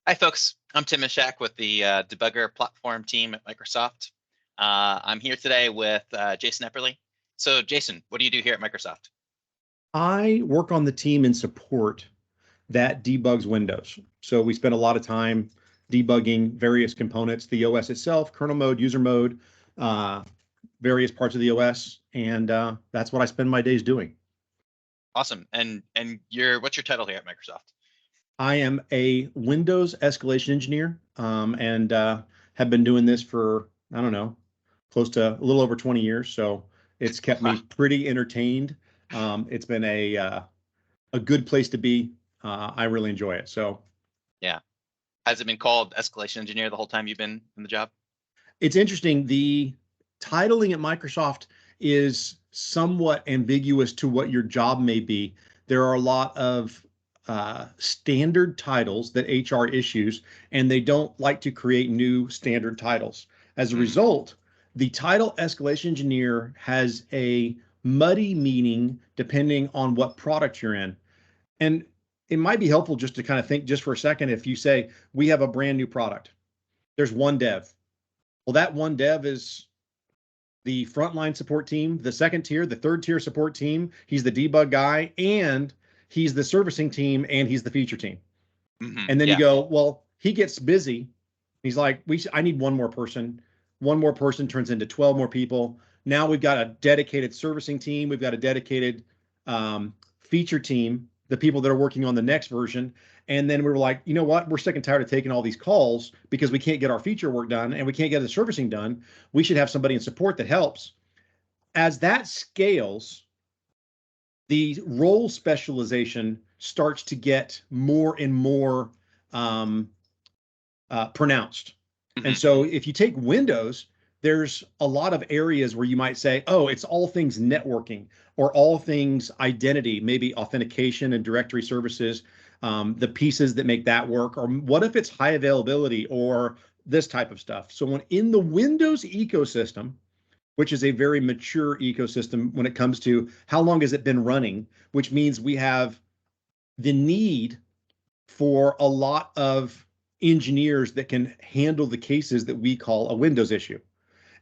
Hi, folks. I'm Tim Mishak with the debugger platform team at Microsoft. I'm here today with Jason Epperly. So, Jason, what do you do here at Microsoft? I work on the team in support that debugs Windows. So we spend a lot of time debugging various components, the OS itself, kernel mode, user mode, uh, various parts of the OS, and that's what I spend my days doing. Awesome. And what's your title here at Microsoft? I am a Windows escalation engineer, and have been doing this for, I don't know, close to a little over 20 years. So it's kept me pretty entertained. It's been a good place to be. I really enjoy it. So Yeah. Has it been called Escalation Engineer the whole time you've been in the job? it's interesting. The titling at Microsoft is somewhat ambiguous to what your job may be. There are a lot of standard titles that HR issues, and they don't like to create new standard titles. As a result, the title Escalation Engineer has a muddy meaning depending on what product you're in. And it might be helpful just to kind of think just for a second. If you say, we have a brand new product, there's one dev. Well, that one dev is the frontline support team, the second tier, the third tier support team. He's the debug guy, and he's the servicing team, and he's the feature team. And then you go, well, he gets busy. He's like, I need one more person. One more person turns into 12 more people. Now we've got a dedicated servicing team. We've got a dedicated feature team, the people that are working on the next version. And then we were like, you know what? We're sick and tired of taking all these calls because we can't get our feature work done and we can't get the servicing done. We should have somebody in support that helps. As that scales, the role specialization starts to get more and more pronounced. And so if you take Windows, there's a lot of areas where you might say, oh, it's all things networking or all things identity, maybe authentication and directory services, the pieces that make that work. Or what if it's high availability or this type of stuff? So when in the Windows ecosystem, which is a very mature ecosystem when it comes to how long has it been running, which means we have the need for a lot of engineers that can handle the cases that we call a Windows issue.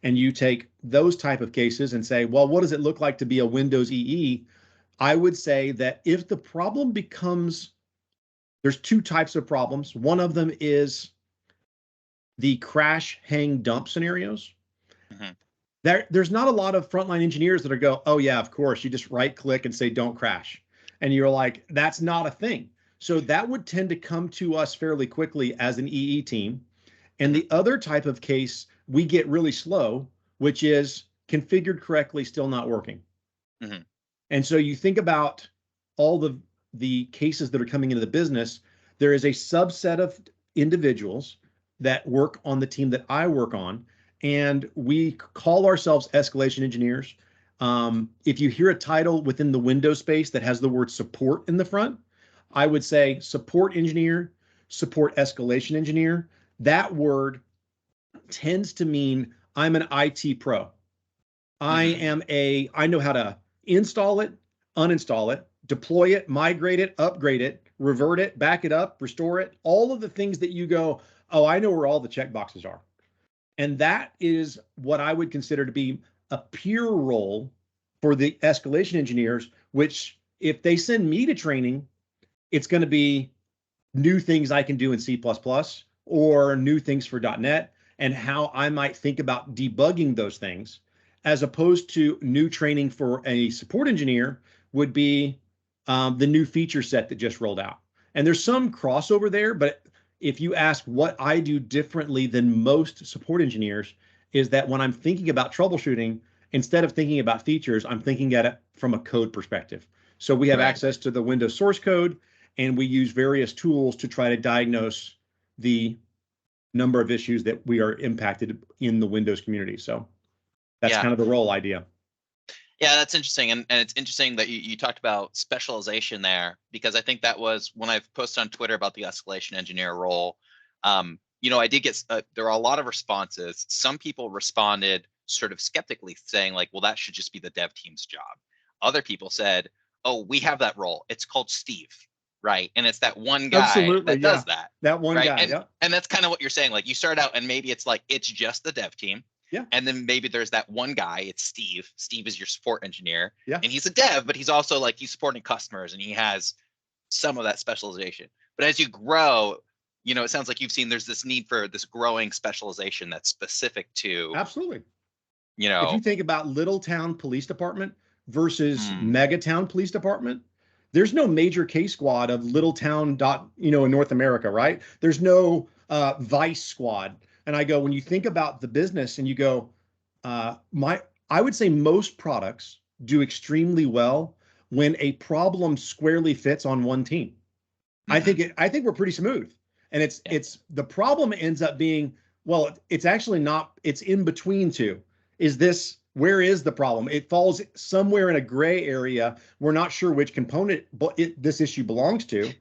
And you take those type of cases and say, well, what does it look like to be a Windows EE? I would say that if the problem becomes, there's two types of problems. One of them is the crash, hang, dump scenarios. There's not a lot of frontline engineers that are go, oh yeah, of course, you just right click and say don't crash. And you're like, that's not a thing. So that would tend to come to us fairly quickly as an EE team. And the other type of case we get really slow, which is configured correctly, still not working. And so you think about all the cases that are coming into the business, there is a subset of individuals that work on the team that I work on, and we call ourselves escalation engineers. If you hear a title within the Windows space that has the word support in the front, I would say support engineer, support escalation engineer. That word tends to mean I'm an IT pro. I know how to install it, uninstall it, deploy it, migrate it, upgrade it, revert it, back it up, restore it, all of the things that you go, oh, I know where all the checkboxes are. And that is what I would consider to be a peer role for the escalation engineers, which if they send me to training, it's going to be new things I can do in C++ or new things for .NET and how I might think about debugging those things, as opposed to new training for a support engineer would be the new feature set that just rolled out. And there's some crossover there, but if you ask what I do differently than most support engineers, is that when I'm thinking about troubleshooting, instead of thinking about features, I'm thinking at it from a code perspective. So we have access to the Windows source code, and we use various tools to try to diagnose the number of issues that we are impacted in the Windows community. So that's kind of the role idea. Yeah, that's interesting. And it's interesting that you talked about specialization there, because I think that was when I've posted on Twitter about the escalation engineer role. I did get, there are a lot of responses. Some people responded sort of skeptically saying like, well, that should just be the dev team's job. Other people said, oh, we have that role. It's called Steve, right? And it's that one guy Absolutely, that yeah. does that, That one right? guy, And yeah. and that's kind of what you're saying. Like you start out and maybe it's like it's just the dev team. Yeah. And then maybe there's that one guy, it's Steve. Steve is your support engineer. Yeah. And he's a dev, but he's also like he's supporting customers and he has some of that specialization. But as you grow, you know, it sounds like you've seen there's this need for this growing specialization that's specific to, Absolutely. you If you know, think about little town police department versus mm, mega town police department, there's no major K squad of little town dot, you know, in North America, right? There's no vice squad. And I go, when you think about the business and you go, I would say most products do extremely well when a problem squarely fits on one team. mhm, I think we're pretty smooth. And yeah, it's the problem ends up being, well, it's actually not, it's in between two. Is this, where is the problem? It falls somewhere in a gray area. We're not sure which component this issue belongs to.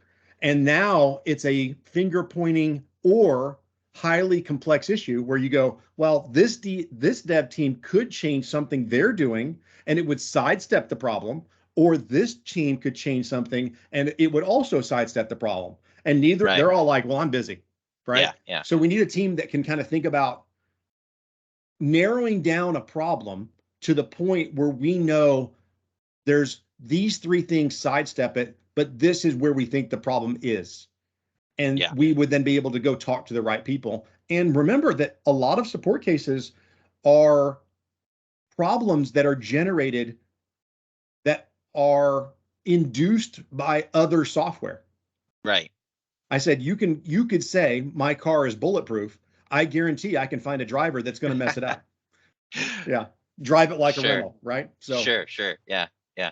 And now it's a finger pointing or highly complex issue where you go, well, this dev team could change something they're doing and it would sidestep the problem, or this team could change something and it would also sidestep the problem. And neither, right, they're all like, well, I'm busy, right? yeah, yeah, So we need a team that can kind of think about narrowing down a problem to the point where we know there's these three things sidestep it, but this is where we think the problem is. And yeah, we would then be able to go talk to the right people. And remember that a lot of support cases are problems that are generated that are induced by other software. right. I said, you could say my car is bulletproof. I guarantee I can find a driver that's going to mess it up. Yeah. Drive it like a Sure, rental, right? So sure, yeah, yeah.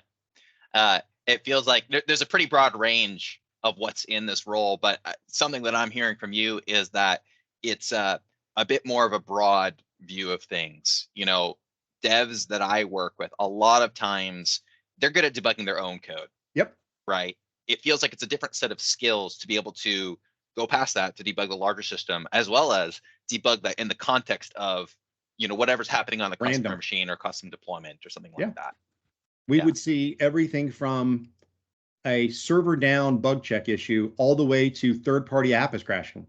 It feels like there's a pretty broad range of what's in this role, but something that I'm hearing from you is that it's a bit more of a broad view of things. You know, devs that I work with, a lot of times they're good at debugging their own code, yep. right? It feels like it's a different set of skills to be able to go past that to debug the larger system, as well as debug that in the context of, you know, whatever's happening on the customer Random. machine or custom deployment or something like Yeah. that. We Yeah. would see everything from a server down bug check issue all the way to third party app is crashing.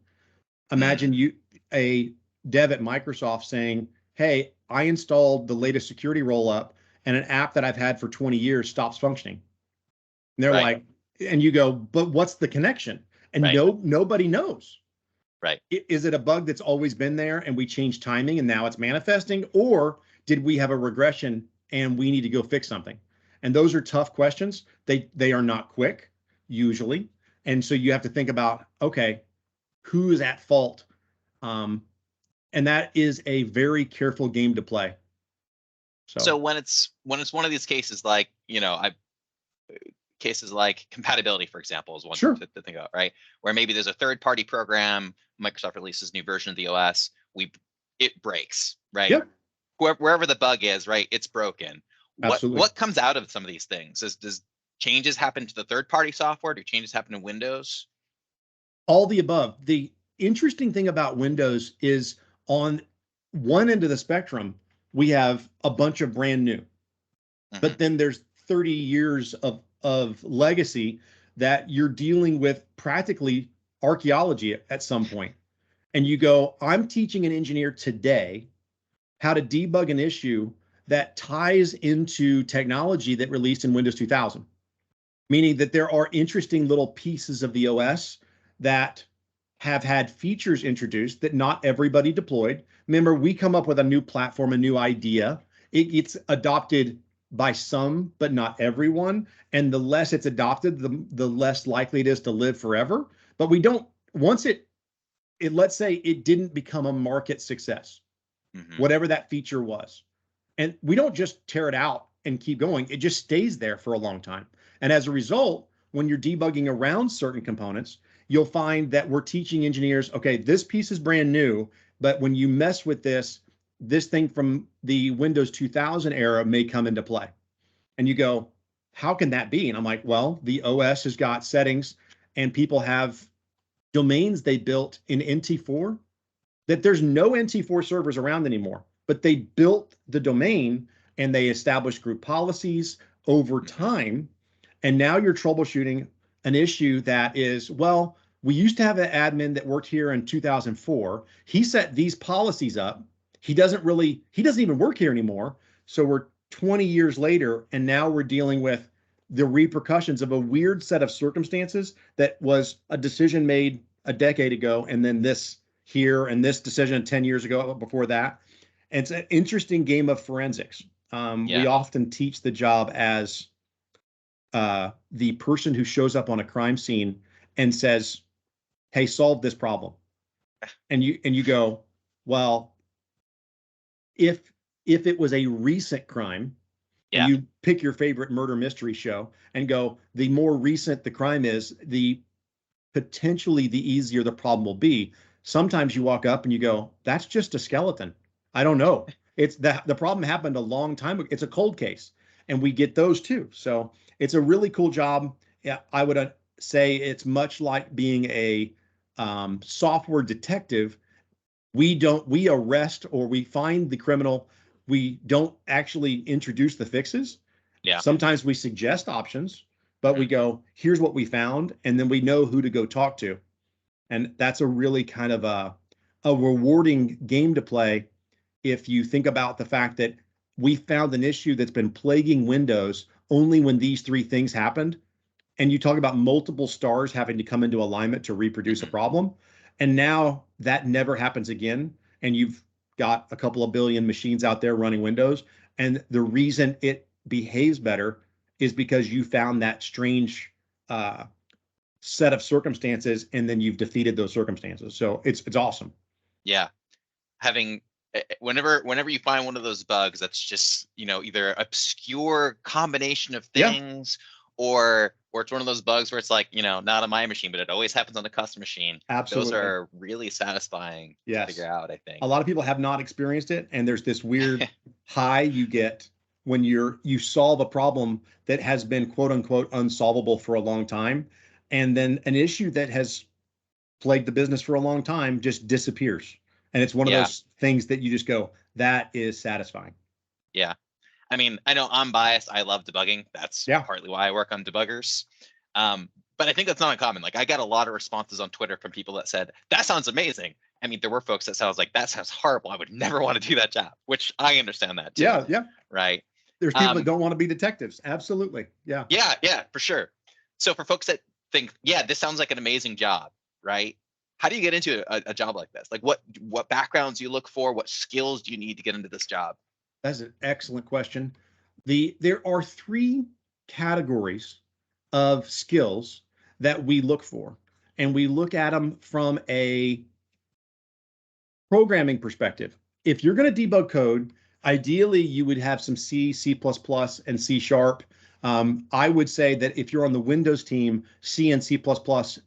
Imagine Mm, a dev at Microsoft saying, hey, I installed the latest security roll up and an app that I've had for 20 years stops functioning. And they're right, like, and you go, but what's the connection? And right, nobody knows. right. Is it a bug that's always been there and we changed timing and now it's manifesting? Or did we have a regression and we need to go fix something? And those are tough questions. They are not quick usually. And so you have to think about, okay, who is at fault? And that is a very careful game to play. So So when it's one of these cases, like, you know, I cases like compatibility, for example, is one sure. to think about, right? Where maybe there's a third party program, Microsoft releases new version of the OS, it breaks, right? Yep. Wherever the bug is, right, it's broken. Absolutely. What comes out of some of these things? Does changes happen to the third party software? Do changes happen in Windows? All the above. The interesting thing about Windows is on one end of the spectrum, we have a bunch of brand new, Hmm. but then there's 30 years of legacy that you're dealing with practically archaeology at some point. And you go, I'm teaching an engineer today how to debug an issue that ties into technology that released in Windows 2000, meaning that there are interesting little pieces of the OS that have had features introduced that not everybody deployed. Remember, we come up with a new platform, a new idea. It gets adopted by some, but not everyone. And the less it's adopted, the less likely it is to live forever. But we don't, once let's say it didn't become a market success, Hmm. whatever that feature was. And we don't just tear it out and keep going. It just stays there for a long time. And as a result, when you're debugging around certain components, you'll find that we're teaching engineers, okay, this piece is brand new, but when you mess with this thing from the Windows 2000 era may come into play. And you go, how can that be? And I'm like, well, the OS has got settings and people have domains they built in NT4 that there's no NT4 servers around anymore, but they built the domain and they established group policies over Hmm. time. And now you're troubleshooting an issue that is, well, we used to have an admin that worked here in 2004. He set these policies up. He doesn't even work here anymore. So we're 20 years later, and now we're dealing with the repercussions of a weird set of circumstances that was a decision made a decade ago, and then this here, and this decision 10 years ago before that. And it's an interesting game of forensics. We often teach the job as the person who shows up on a crime scene and says, "Hey, solve this problem," and you go, "Well, if it was a recent crime," and you pick your favorite murder mystery show and go, the more recent the crime is, the potentially the easier the problem will be. Sometimes you walk up and you go, "That's just a skeleton. I don't know. It's that the problem happened a long time ago. It's a cold case," and we get those too. So it's a really cool job. Yeah, I would say it's much like being a software detective. We arrest or we find the criminal. We don't actually introduce the fixes. Yeah. Sometimes we suggest options, but we go, "Here's what we found," and then we know who to go talk to. And that's a really kind of a rewarding game to play if you think about the fact that we found an issue that's been plaguing Windows only when these three things happened. And you talk about multiple stars having to come into alignment to reproduce a problem. And now that never happens again. And you've got a couple of billion machines out there running Windows. And the reason it behaves better is because you found that strange set of circumstances, and then you've defeated those circumstances. So it's awesome. Yeah. Having whenever you find one of those bugs that's just, either obscure combination of things, or it's one of those bugs where it's like, not on my machine, but it always happens on the custom machine. Absolutely. Those are really satisfying to figure out, I think. A lot of people have not experienced it, and there's this weird high you get when you solve a problem that has been quote unquote unsolvable for a long time, and then an issue that has plagued the business for a long time just disappears. And it's one of those things that you just go, that is satisfying. Yeah. I mean, I know I'm biased. I love debugging. That's partly why I work on debuggers. But I think that's not uncommon. Like, I got a lot of responses on Twitter from people that said, "That sounds amazing." I mean, there were folks that sounds like, "That sounds horrible. I would never want to do that job," which I understand that too. Yeah. Right. There's people that don't want to be detectives. Absolutely. Yeah. Yeah, for sure. So for folks that think, this sounds like an amazing job, right? How do you get into a job like this? Like, what backgrounds do you look for? What skills do you need to get into this job? That's an excellent question. There are three categories of skills that we look for, and we look at them from a programming perspective. If you're going to debug code, ideally you would have some C, C++, and C#. I would say that if you're on the Windows team, C and C++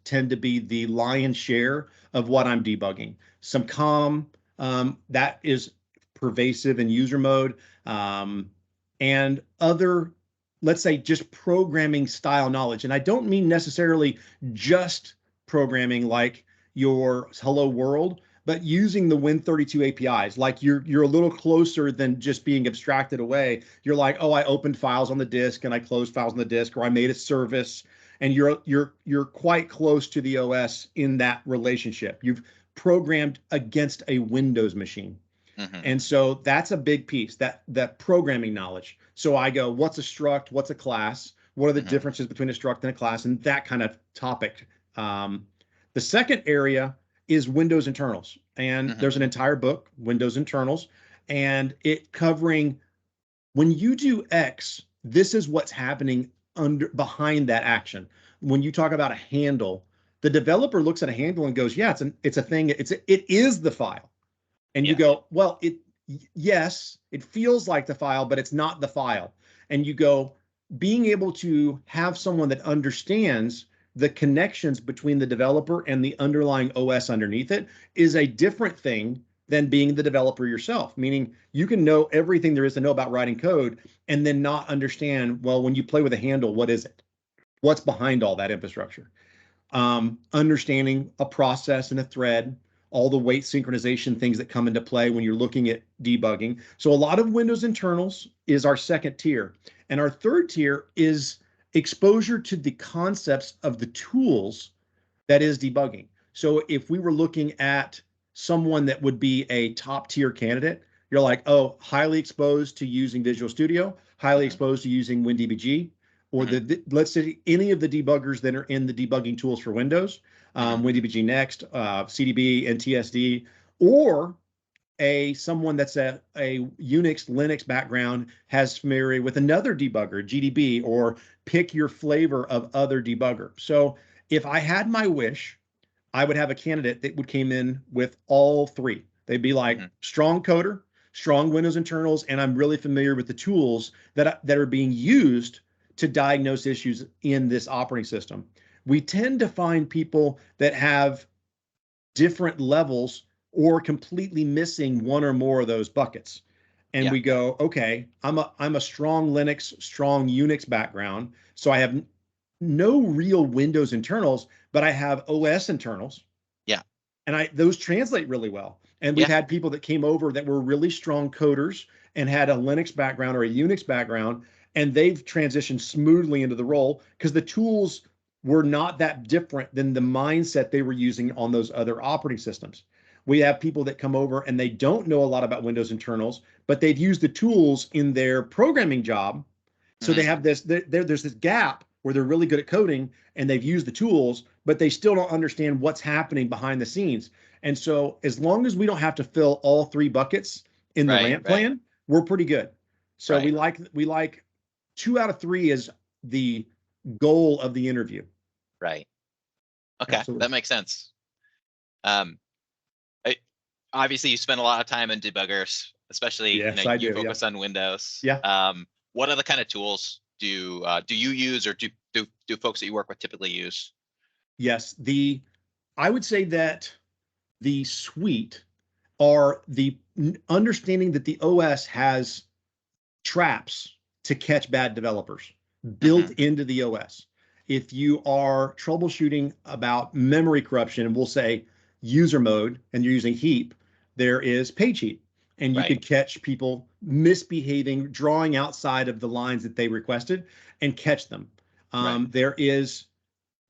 tend to be the lion's share of what I'm debugging. Some COM, that is pervasive in user mode, and other, let's say, just programming style knowledge. And I don't mean necessarily just programming like your Hello World, but using the Win32 APIs. Like you're a little closer than just being abstracted away. You're like, "Oh, I opened files on the disk and I closed files on the disk, or I made a service," and you're quite close to the OS in that relationship. You've programmed against a Windows machine. And so that's a big piece, that programming knowledge. So I go, what's a struct? What's a class? What are the differences between a struct and a class? And that kind of topic. The second area is Windows internals. And there's an entire book, Windows internals, and it covering when you do X, this is what's happening behind that action. When you talk about a handle, the developer looks at a handle and goes, "Yeah, it's a thing. It is the file." And you go, "Well, yes, it feels like the file, but it's not the file." And you go, being able to have someone that understands the connections between the developer and the underlying OS underneath it is a different thing than being the developer yourself. Meaning you can know everything there is to know about writing code and then not understand, well, when you play with a handle, what is it? What's behind all that infrastructure? Understanding a process and a thread, all the weight synchronization things that come into play when you're looking at debugging. So a lot of Windows internals is our second tier. And our third tier is exposure to the concepts of the tools that is debugging. So if we were looking at someone that would be a top tier candidate, you're like, oh, highly exposed to using Visual Studio, highly exposed to using WinDbg, or let's say any of the debuggers that are in the debugging tools for Windows, WinDbg Next, CDB, NTSD, or someone that's a Unix, Linux background has familiarity with another debugger, GDB, or pick your flavor of other debugger. So if I had my wish, I would have a candidate that would came in with all three. They'd be like strong coder, strong Windows internals, and I'm really familiar with the tools that are being used to diagnose issues in this operating system. We tend to find people that have different levels or completely missing one or more of those buckets. And we go, okay, I'm a strong Linux, strong Unix background, so I have no real Windows internals, but I have OS internals. Yeah. And those translate really well. And we've had people that came over that were really strong coders and had a Linux background or a Unix background, and they've transitioned smoothly into the role because the tools were not that different than the mindset they were using on those other operating systems. We have people that come over and they don't know a lot about Windows internals, but they've used the tools in their programming job. So they have there's this gap where they're really good at coding and they've used the tools, but they still don't understand what's happening behind the scenes. And so as long as we don't have to fill all three buckets in the ramp plan, we're pretty good. So we like 2 out of 3 is the goal of the interview. Right. Okay. Absolutely. That makes sense. Obviously you spend a lot of time in debuggers, especially you focus on Windows. Yeah. What other kind of tools do you use, or do folks that you work with typically use? Yes, I would say that the suite are the understanding that the OS has traps to catch bad developers built into the OS. If you are troubleshooting about memory corruption, and we'll say user mode, and you're using heap, there is page heap. And you could catch people misbehaving, drawing outside of the lines that they requested, and catch them. There is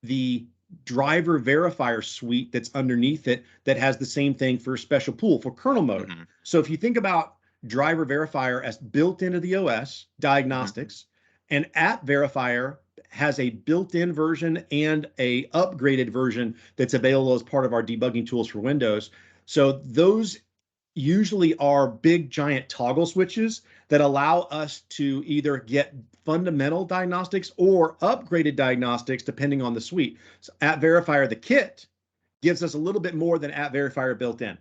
the driver verifier suite that's underneath it that has the same thing for special pool for kernel mode. So if you think about driver verifier as built into the OS diagnostics, and app verifier has a built-in version and a upgraded version that's available as part of our debugging tools for Windows. So those usually are big giant toggle switches that allow us to either get fundamental diagnostics or upgraded diagnostics depending on the suite. So App Verifier, the kit, gives us a little bit more than App Verifier built in.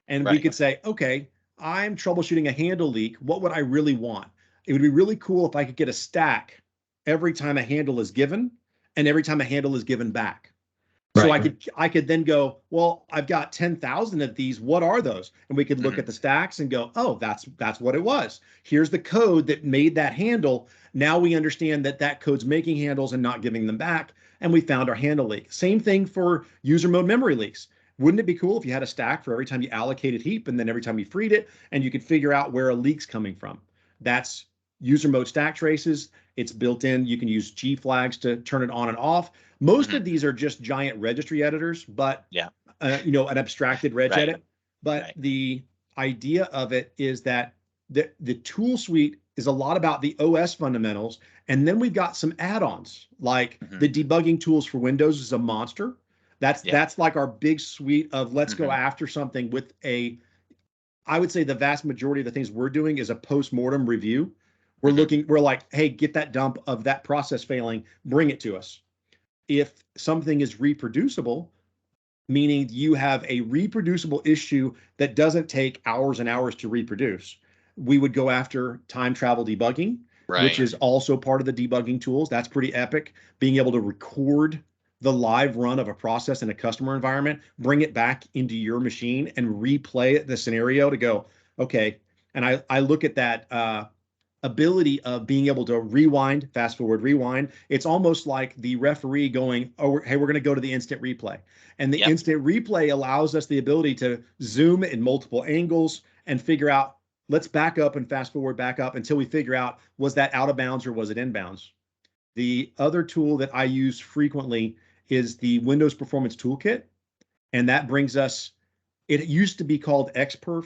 And we could say, okay, I'm troubleshooting a handle leak. What would I really want? It would be really cool if I could get a stack every time a handle is given and every time a handle is given back. So I could then go, well, I've got 10,000 of these. What are those? And we could look at the stacks and go, oh, that's what it was. Here's the code that made that handle. Now we understand that that code's making handles and not giving them back. And we found our handle leak. Same thing for user mode memory leaks. Wouldn't it be cool if you had a stack for every time you allocated heap and then every time you freed it, and you could figure out where a leak's coming from? That's user mode stack traces. It's built in. You can use G flags to turn it on and off. Most of these are just giant registry editors, but an abstracted reg edit. But the idea of it is that the tool suite is a lot about the OS fundamentals, and then we've got some add-ons like the debugging tools for Windows is a monster. That's like our big suite of let's go after something with I would say the vast majority of the things we're doing is a post-mortem review. We're like, hey, get that dump of that process failing, bring it to us. If something is reproducible, meaning you have a reproducible issue that doesn't take hours and hours to reproduce, we would go after time travel debugging, which is also part of the debugging tools. That's pretty epic. Being able to record the live run of a process in a customer environment, bring it back into your machine and replay the scenario to go, okay. And I look at that ability of being able to rewind, fast forward, rewind. It's almost like the referee going, oh, hey, we're going to go to the instant replay. And the instant replay allows us the ability to zoom in multiple angles and figure out, let's back up and fast forward back up until we figure out, was that out of bounds or was it in bounds? The other tool that I use frequently is the Windows Performance Toolkit. And that brings us, it used to be called XPerf.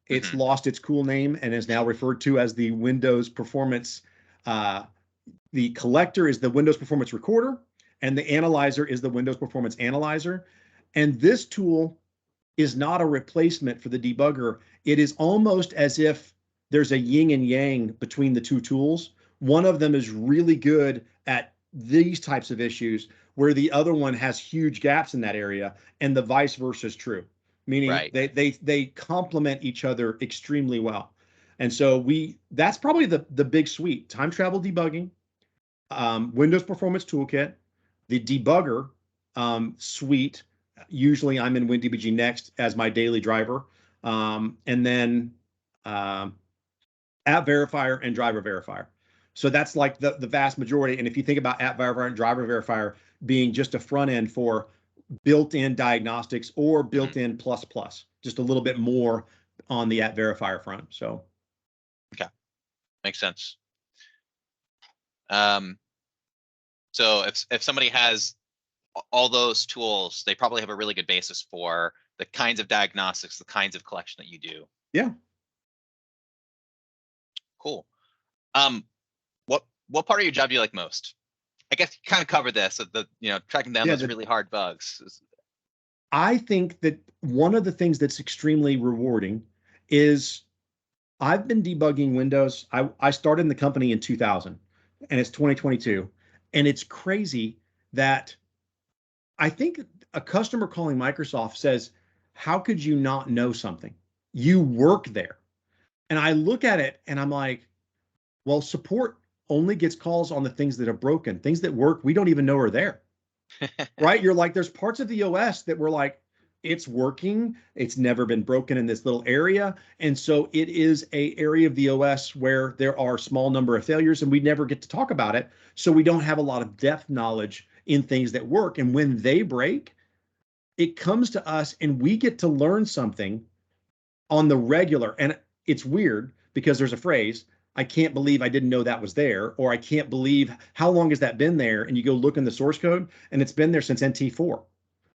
It's lost its cool name and is now referred to as the Windows Performance. The collector is the Windows Performance Recorder, and the analyzer is the Windows Performance Analyzer. And this tool is not a replacement for the debugger. It is almost as if there's a yin and yang between the two tools. One of them is really good at these types of issues, where the other one has huge gaps in that area, and the vice versa is true, meaning they complement each other extremely well. And so that's probably the big suite: time travel debugging, Windows Performance Toolkit, the debugger suite. Usually I'm in WinDbg Next as my daily driver, and then app verifier and driver verifier. So that's like the vast majority. And if you think about app verifier and driver verifier being just a front end for built-in diagnostics or built-in plus, just a little bit more on the app verifier front. So, okay, makes sense. So if somebody has all those tools, they probably have a really good basis for the kinds of diagnostics, the kinds of collection that you do. Yeah. Cool. What part of your job do you like most? I guess you kind of covered this, tracking down those really hard bugs. I think that one of the things that's extremely rewarding is I've been debugging Windows. I started in the company in 2000, and it's 2022. And it's crazy that I think a customer calling Microsoft says, how could you not know something? You work there. And I look at it and I'm like, well, support only gets calls on the things that are broken. Things that work, we don't even know are there. Right? You're like, there's parts of the OS that we're like, it's working. It's never been broken in this little area. And so it is a area of the OS where there are a small number of failures and we never get to talk about it. So we don't have a lot of depth knowledge in things that work. And when they break, it comes to us and we get to learn something on the regular. And it's weird because there's a phrase, I can't believe I didn't know that was there, or I can't believe, how long has that been there? And you go look in the source code and it's been there since NT4.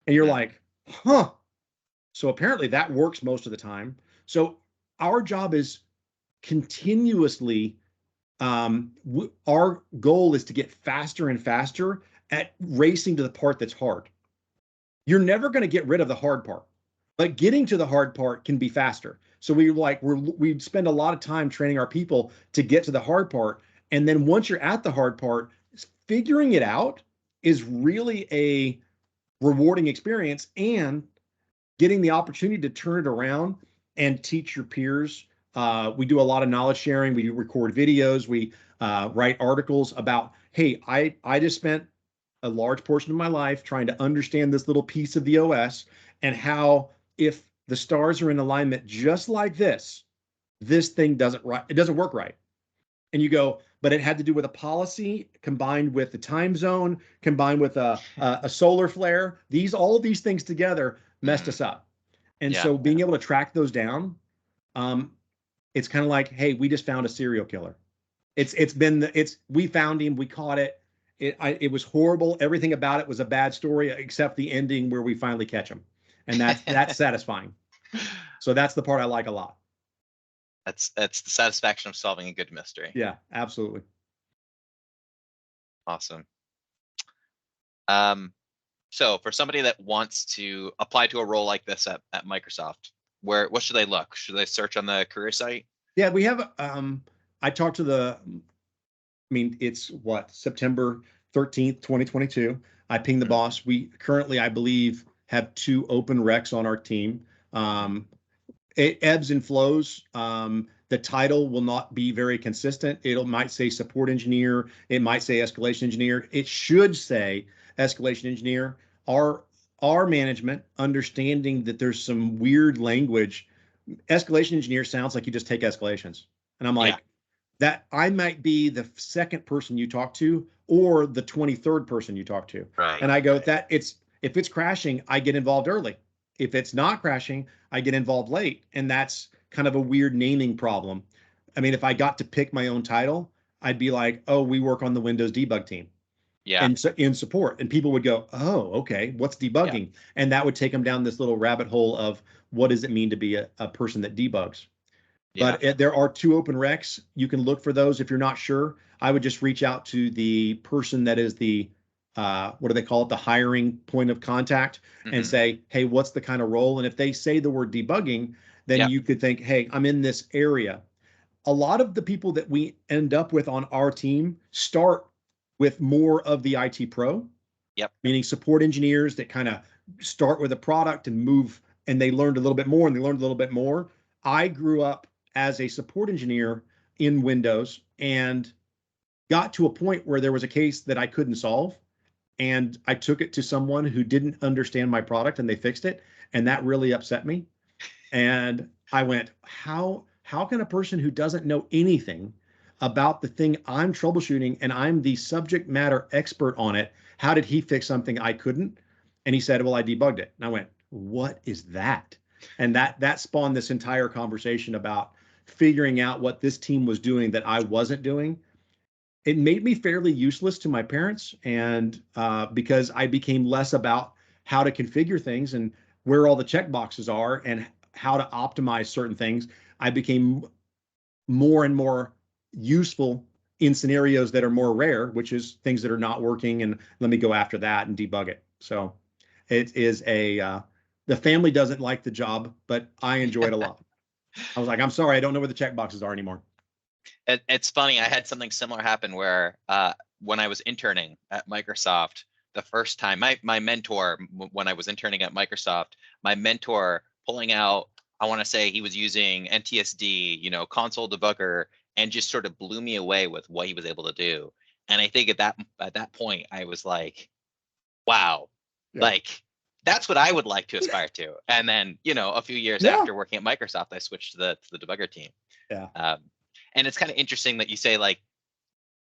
And you're like, huh. So apparently that works most of the time. So our job is continuously, our goal is to get faster and faster at racing to the part that's hard. You're never going to get rid of the hard part, but getting to the hard part can be faster. So we spend a lot of time training our people to get to the hard part. And then once you're at the hard part, figuring it out is really a rewarding experience, and getting the opportunity to turn it around and teach your peers. We do a lot of knowledge sharing. We do record videos. We write articles about, hey, I just spent a large portion of my life trying to understand this little piece of the OS and how if the stars are in alignment just like this thing doesn't work right. And you go, but it had to do with a policy combined with the time zone, combined with a solar flare. All of these things together messed us up. And so being able to track those down, it's kind of like, hey, we just found a serial killer. We found him, we caught it. It was horrible. Everything about it was a bad story, except the ending where we finally catch him. And that's satisfying. So that's the part I like a lot. That's the satisfaction of solving a good mystery. Yeah, absolutely. Awesome. So for somebody that wants to apply to a role like this at Microsoft, what should they look? Should they search on the career site? Yeah, we have, I talked to it's September 13th, 2022. I pinged the boss. We currently, I believe, have 2 open recs on our team. It ebbs and flows. The title will not be very consistent. It might say support engineer. It might say escalation engineer. It should say escalation engineer. Our management, understanding that there's some weird language, escalation engineer sounds like you just take escalations. And I'm like, that I might be the second person you talk to or the 23rd person you talk to. Right. And I go, if it's crashing, I get involved early. If it's not crashing, I get involved late. And that's kind of a weird naming problem. I mean, if I got to pick my own title, I'd be like, oh, we work on the Windows debug team. Yeah. And so in support, and people would go, oh, okay, what's debugging? And that would take them down this little rabbit hole of what does it mean to be a person that debugs. Yeah. But there are 2 open recs. You can look for those. If you're not sure, I would just reach out to the person that is the, what do they call it? The hiring point of contact, and say, hey, what's the kind of role? And if they say the word debugging, then you could think, hey, I'm in this area. A lot of the people that we end up with on our team start with more of the IT pro, meaning support engineers that kind of start with a product and move, and they learned a little bit more and they learned a little bit more. I grew up as a support engineer in Windows and got to a point where there was a case that I couldn't solve. And I took it to someone who didn't understand my product and they fixed it. And that really upset me. And I went, how can a person who doesn't know anything about the thing I'm troubleshooting and I'm the subject matter expert on it, how did he fix something I couldn't? And he said, well, I debugged it. And I went, what is that? And that spawned this entire conversation about figuring out what this team was doing that I wasn't doing. It made me fairly useless to my parents, and because I became less about how to configure things and where all the check boxes are and how to optimize certain things, I became more and more useful in scenarios that are more rare, which is things that are not working, and let me go after that and debug it. So it is the family doesn't like the job, but I enjoy it a lot. I was like, I'm sorry, I don't know where the check boxes are anymore. It's funny. I had something similar happen where when I was interning at Microsoft, the first time, my mentor, when I was interning at Microsoft, my mentor pulling out, I want to say he was using NTSD, console debugger, and just sort of blew me away with what he was able to do. And I think at that point, I was like, wow, like that's what I would like to aspire to. And then, a few years after working at Microsoft, I switched to the debugger team. And it's kind of interesting that you say like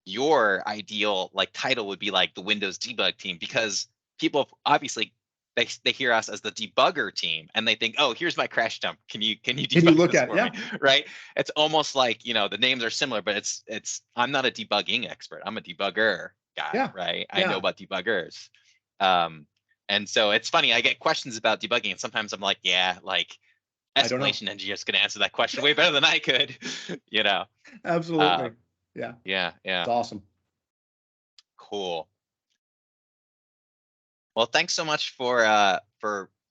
your ideal like title would be like the Windows debug team, because people obviously they hear us as the debugger team and they think, oh, here's my crash dump. Can you debug look this at for me? Right? It's almost like the names are similar, but it's I'm not a debugging expert. I'm a debugger guy, right? I know about debuggers. And so it's funny. I get questions about debugging, and sometimes I'm like, yeah, like Escalation Engineers can answer that question way better than I could. Absolutely. Yeah. It's awesome. Cool. Well, thanks so much for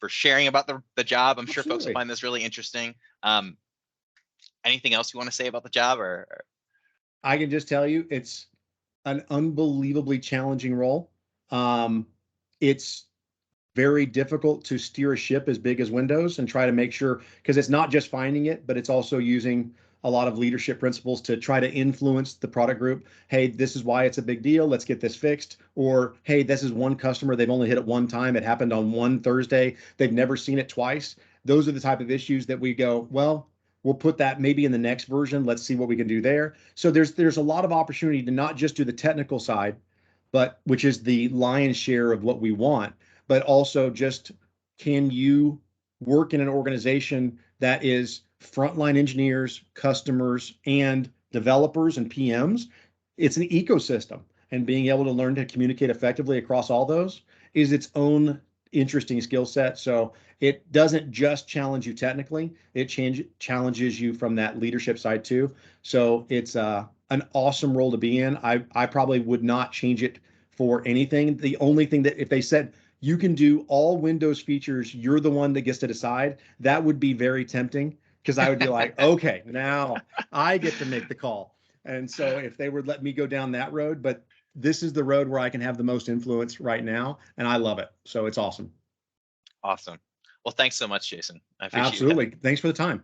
sharing about the job. I'm sure folks will find this really interesting. Anything else you want to say about the job, or? I can just tell you it's an unbelievably challenging role. It's very difficult to steer a ship as big as Windows and try to make sure, because it's not just finding it, but it's also using a lot of leadership principles to try to influence the product group. Hey, this is why it's a big deal. Let's get this fixed. Or, hey, this is one customer. They've only hit it one time. It happened on one Thursday. They've never seen it twice. Those are the type of issues that we go, well, we'll put that maybe in the next version. Let's see what we can do there. So there's a lot of opportunity to not just do the technical side, but which is the lion's share of what we want, but also just, can you work in an organization that is frontline engineers, customers, and developers and PMs? It's an ecosystem, and being able to learn to communicate effectively across all those is its own interesting skill set. So it doesn't just challenge you technically, it challenges you from that leadership side too. So it's an awesome role to be in. I probably would not change it for anything. The only thing that if they said, you can do all Windows features, you're the one that gets to decide, that would be very tempting, because I would be like, okay, now I get to make the call. And so if they would let me go down that road, but this is the road where I can have the most influence right now, and I love it. So it's awesome. Awesome. Well, thanks so much, Jason. I appreciate it. Absolutely. Thanks for the time.